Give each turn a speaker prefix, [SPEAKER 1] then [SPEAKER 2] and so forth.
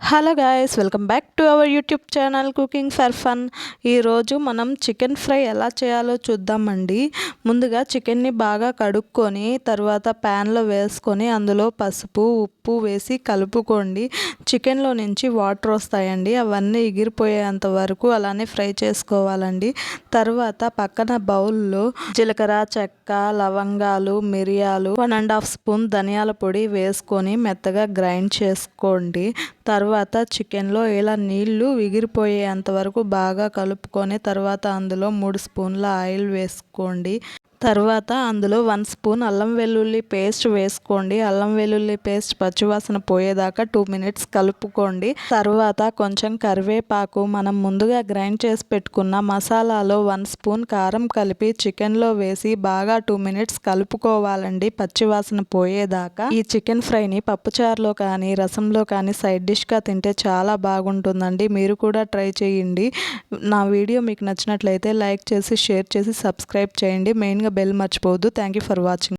[SPEAKER 1] Hello guys, welcome back to our YouTube channel cooking for fun. ఈరోజు మనం chicken fry ఎలా చేయాలో చూద్దామండి. ముందుగా చికెన్ని బాగా కడుక్కొని తర్వాత ప్యాన్లో వేసుకొని అందులో పసుపు ఉప్పు వేసి కలుపుకోండి. చికెన్లో నుంచి వాటర్ వస్తాయండి, అవన్నీ ఎగిరిపోయేంత వరకు అలానే ఫ్రై చేసుకోవాలండి. తర్వాత పక్కన బౌల్లో జీలకర్ర, చెక్క, లవంగాలు, మిరియాలు, 1.5 స్పూన్ ధనియాల పొడి వేసుకొని మెత్తగా గ్రైండ్ చేసుకోండి. తర్వాత చికెన్లో ఇలా నీళ్లు ఎగిరిపోయేంత వరకు బాగా కలుపుకొని తర్వాత అందులో 3 స్పూన్ల ఆయిల్ వేసుకోండి. తర్వాత అందులో 1 స్పూన్ అల్లం వెల్లుల్లి పేస్ట్ వేసుకోండి. అల్లం వెల్లుల్లి పేస్ట్ పచ్చివాసన పోయేదాకా 2 మినిట్స్ కలుపుకోండి. తర్వాత కొంచెం కరివేపాకు, మనం ముందుగా గ్రైండ్ చేసి పెట్టుకున్న మసాలాలో 1 స్పూన్ కారం కలిపి చికెన్లో వేసి బాగా 2 మినిట్స్ కలుపుకోవాలండి, పచ్చివాసన పోయేదాకా. ఈ చికెన్ ఫ్రైని పప్పుచారులో కానీ రసంలో కానీ సైడ్ డిష్గా తింటే చాలా బాగుంటుందండి. మీరు కూడా ట్రై చేయండి. నా వీడియో మీకు నచ్చినట్లయితే లైక్ చేసి షేర్ చేసి సబ్స్క్రైబ్ చేయండి. మెయిన్గా బెల్ మర్చిపోవద్దు. Thank you for watching.